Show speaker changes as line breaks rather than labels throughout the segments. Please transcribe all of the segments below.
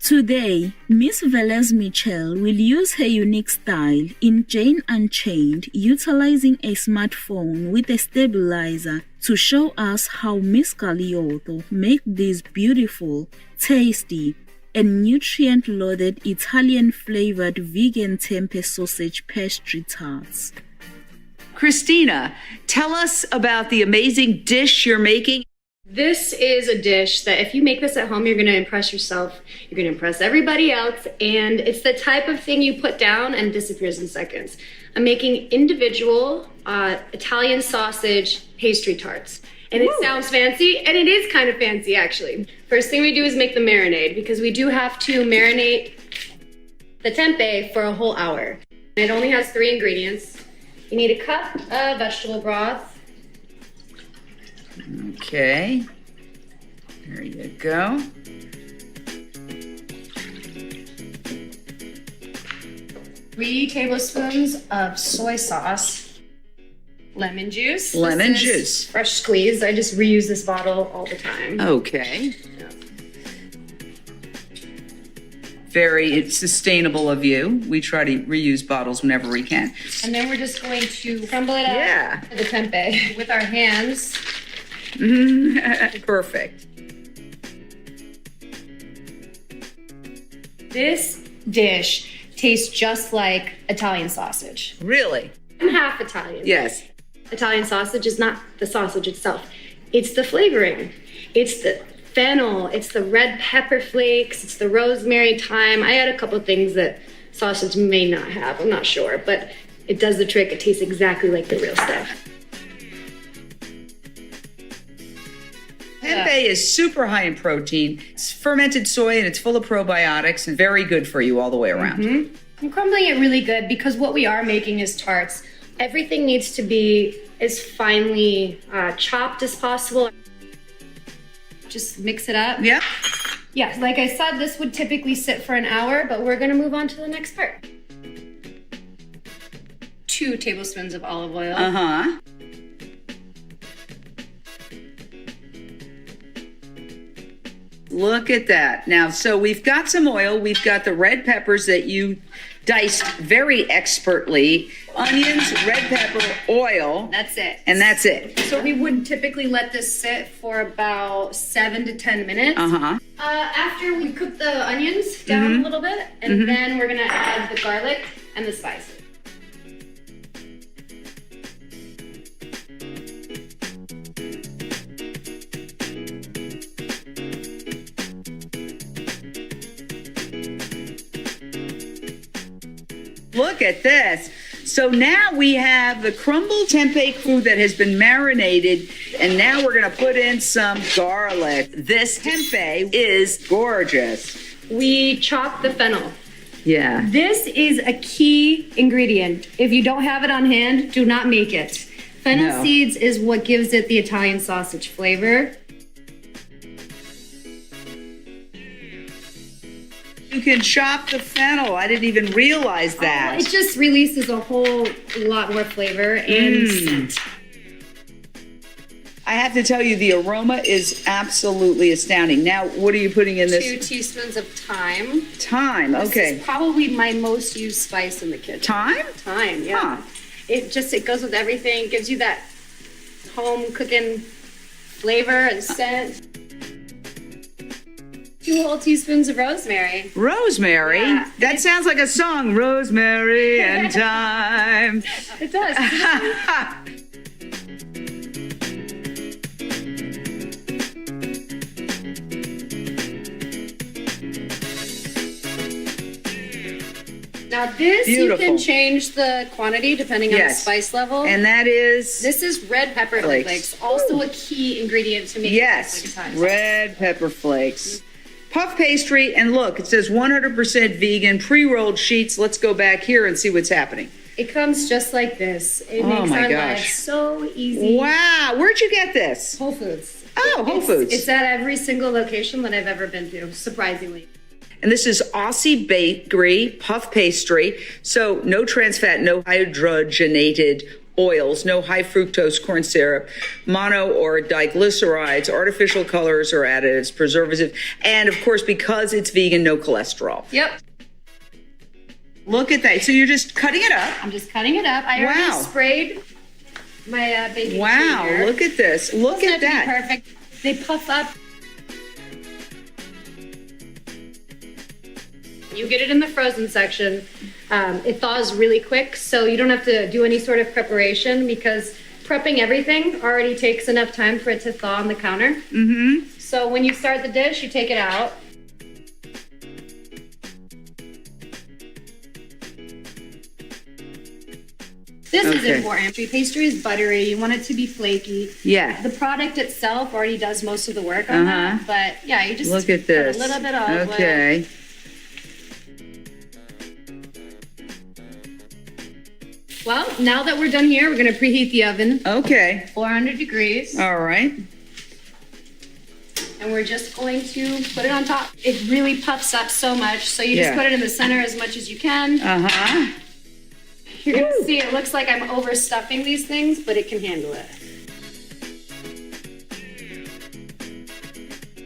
Today, Miss Velez Mitchell will use her unique style in Jane Unchained, utilizing a smartphone with a stabilizer to show us how Miss Galiotto make these beautiful, tasty, and nutrient-loaded Italian-flavored vegan tempeh sausage pastry tarts.
Christina, tell us about the amazing dish you're making.
This is a dish that if you make this at home, you're going to impress yourself, you're going to impress everybody else, and it's the type of thing you put down and disappears in seconds. I'm making individual Italian sausage pastry tarts. And it sounds fancy, and it is kind of fancy actually. First thing we do is make the marinade, because we do have to marinate the tempeh for a whole hour. It only has 3 ingredients. You need a cup of vegetable broth.
Okay, there you go.
Three tablespoons of soy sauce. Lemon juice.
Lemon
This is
juice.
fresh squeezed. I just reuse this bottle all the time.
Okay. Very sustainable of you. We try to reuse bottles whenever we can.
And then we're just going to crumble it up
Yeah.
for the tempeh with our hands.
Perfect.
This dish tastes just like Italian sausage.
Really?
I'm half Italian.
Yes.
Italian sausage is not the sausage itself. It's the flavoring. It's the fennel. It's the red pepper flakes. It's the rosemary, thyme. I add a couple things that sausage may not have. I'm not sure, but it does the trick. It tastes exactly like the real stuff.
Tempeh is super high in protein. It's fermented soy and it's full of probiotics and very good for you all the way around.
I'm crumbling it really good because what we are making is tarts. Everything needs to be as finely chopped as possible. Just mix it up.
Yeah.
Yeah, like I said, this would typically sit for an hour, but we're gonna move on to the next part. 2 tablespoons of olive oil.
Uh-huh. Look at that. Now, so we've got some oil. We've got the red peppers that you diced very expertly. Onions, red pepper, oil.
That's it.
And that's it.
So we would typically let this sit for about 7 to 10 minutes.
Uh-huh.
After we cook the onions down a little bit, and then we're gonna add the garlic and the spices.
Look at this. So now we have the crumbled tempeh food that has been marinated, and now we're going to put in some garlic. This tempeh is gorgeous.
We chop the fennel.
Yeah.
This is a key ingredient. If you don't have it on hand, do not make it. Fennel
No.
seeds is what gives it the Italian sausage flavor.
You can chop the fennel. I didn't even realize that.
It just releases a whole lot more flavor and scent.
I have to tell you, the aroma is absolutely astounding. Now, what are you putting in this?
2 teaspoons of thyme.
Thyme,
This
okay.
is probably my most used spice in the kitchen.
Thyme?
Thyme, yeah.
Huh.
It goes with everything. Gives you that home cooking flavor and scent. 2 whole teaspoons of rosemary.
Rosemary?
Yeah.
That sounds like a song. Rosemary and thyme.
It does. Now this,
Beautiful.
you can change the quantity depending on the
Yes.
spice level.
And that is?
This is red pepper
Flakes.
flakes, also a key ingredient to make
Yes,
it like Italian.
red pepper flakes. Puff pastry, and look, it says 100% vegan, pre-rolled sheets. Let's go back here and see what's happening.
It comes just like this. It
Oh
makes
my
our
gosh.
life so easy.
Wow, where'd you get this?
Whole Foods.
Oh, Whole Foods.
It's at every single location that I've ever been to, surprisingly.
And this is Aussie Bakery puff pastry. So no trans fat, no hydrogenated oils, no high fructose corn syrup, mono or diglycerides, artificial colors or additives, preservatives, and of course, because it's vegan, no cholesterol.
Yep.
Look at that. So you're just cutting it up.
I'm just cutting it up. I already sprayed my baking
Wow,
cleaner.
look at this. Look at that.
Perfect. They puff up. You get it in the frozen section. It thaws really quick, so you don't have to do any sort of preparation because prepping everything already takes enough time for it to thaw on the counter.
Mm-hmm.
So when you start the dish, you take it out. This is important. Pastry is buttery. You want it to be flaky.
Yeah.
The product itself already does most of the work on that. But yeah, you just
look at this.
Put a little bit of
okay.
Well, now that we're done here, we're going to preheat the oven.
Okay.
400 degrees.
All right.
And we're just going to put it on top. It really puffs up so much, so you just put it in the center as much as you can.
Uh-huh.
You're going to see it looks like I'm overstuffing these things, but it can handle it.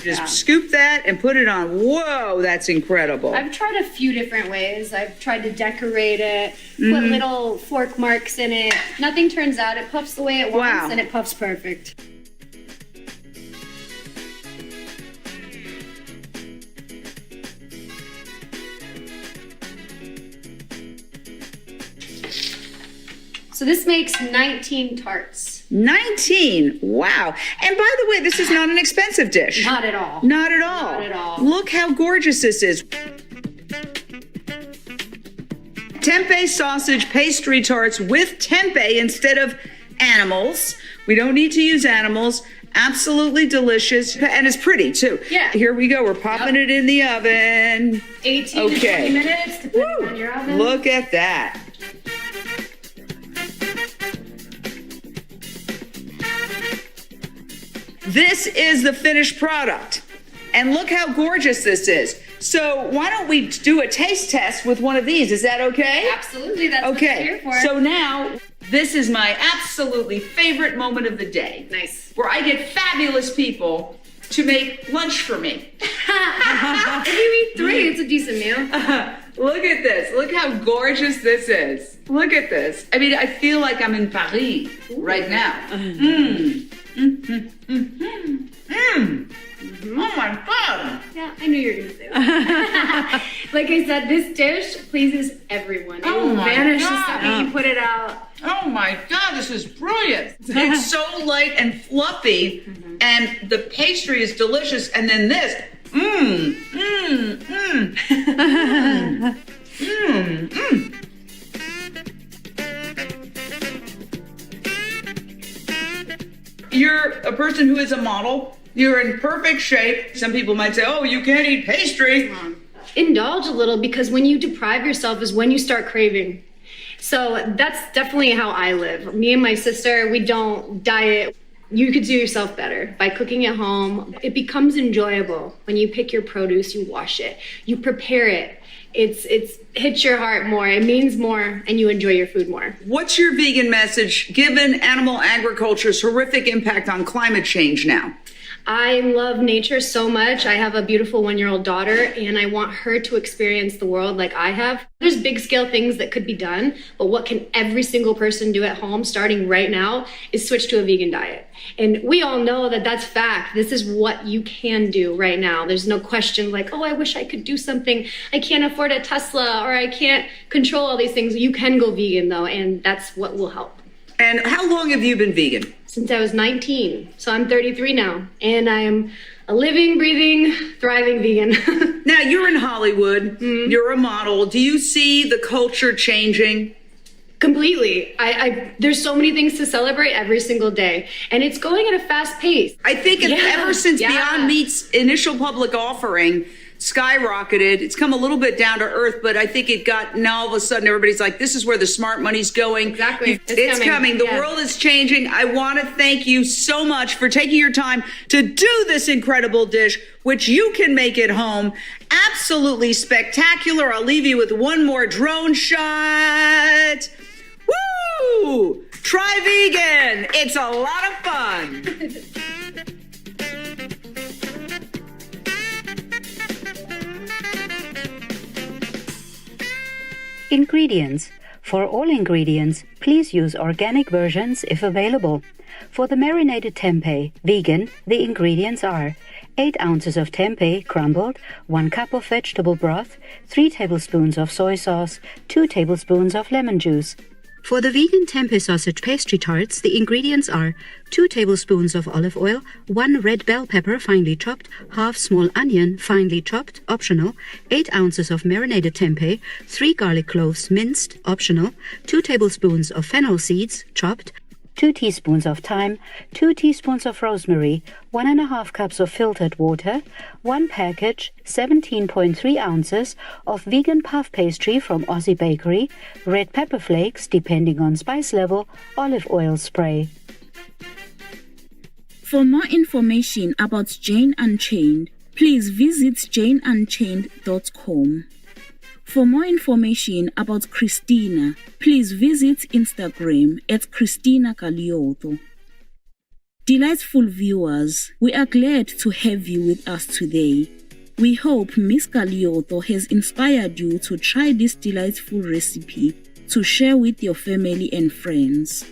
Just scoop that and put it on. Whoa, that's incredible.
I've tried a few different ways. I've tried to decorate it, put little fork marks in it. Nothing turns out. It puffs the way it wants, and it puffs perfect. So this makes 19 tarts.
19. Wow. And by the way, this is not an expensive dish.
Not at all.
Not at all.
Not at all.
Look how gorgeous this is. Tempeh sausage pastry tarts with tempeh instead of animals. We don't need to use animals. Absolutely delicious. And it's pretty too.
Yeah.
Here we go. We're popping it in the oven.
18 to 20 minutes depending on your oven.
Look at that. This is the finished product. And look how gorgeous this is. So why don't we do a taste test with one of these? Is that okay?
Absolutely. That's what we're here for.
So now, this is my absolutely favorite moment of the day.
Nice.
Where I get fabulous people to make lunch for me.
If you eat 3, it's a decent meal.
Look at this. Look how gorgeous this is. Look at this. I mean, I feel like I'm in Paris right now. Oh my God.
Yeah, I knew you were going to say that. Like I said, this dish pleases everyone. It will vanish the second you put it out.
Oh my God, this is brilliant. It's so light and fluffy, and the pastry is delicious, and then this, You're a person who is a model. You're in perfect shape. Some people might say, oh, you can't eat pastry.
Indulge a little, because when you deprive yourself is when you start craving. So that's definitely how I live. Me and my sister, we don't diet. You could do yourself better by cooking at home. It becomes enjoyable when you pick your produce, you wash it, you prepare it. It's hits your heart more, it means more, and you enjoy your food more.
What's your vegan message given animal agriculture's horrific impact on climate change now?
I love nature so much. I have a beautiful 1-year-old daughter, and I want her to experience the world like I have. There's big scale things that could be done, but what can every single person do at home starting right now is switch to a vegan diet. And we all know that that's fact. This is what you can do right now. There's no question like, oh, I wish I could do something. I can't afford a Tesla, or I can't control all these things. You can go vegan though, and that's what will help.
And how long have you been vegan?
Since I was 19. So I'm 33 now, and I'm a living, breathing, thriving vegan.
Now, you're in Hollywood. You're a model. Do you see the culture changing?
Completely. There's so many things to celebrate every single day, and it's going at a fast pace.
I think ever since Beyond Meat's initial public offering skyrocketed, it's come a little bit down to earth, but I think it got, now all of a sudden everybody's like, this is where the smart money's going.
Exactly.
It's coming. The world is changing. I want to thank you so much for taking your time to do this incredible dish, which you can make at home. Absolutely spectacular. I'll leave you with one more drone shot. Woo! Try vegan. It's a lot of fun.
Ingredients. For all ingredients, please use organic versions if available. For the marinated tempeh, vegan, the ingredients are 8 ounces of tempeh crumbled, 1 cup of vegetable broth, 3 tablespoons of soy sauce, 2 tablespoons of lemon juice. For the vegan tempeh sausage pastry tarts, the ingredients are 2 tablespoons of olive oil, 1 red bell pepper finely chopped, half small onion finely chopped, optional, 8 ounces of marinated tempeh, 3 garlic cloves minced, optional, 2 tablespoons of fennel seeds chopped, 2 teaspoons of thyme, 2 teaspoons of rosemary, 1½ cups of filtered water, 1 package, 17.3 ounces of vegan puff pastry from Aussie Bakery, red pepper flakes depending on spice level, olive oil spray.
For more information about Jane Unchained, please visit janeunchained.com. For more information about Christina, please visit Instagram at Christina Galiotto. Delightful viewers, we are glad to have you with us today. We hope Miss Galiotto has inspired you to try this delightful recipe to share with your family and friends.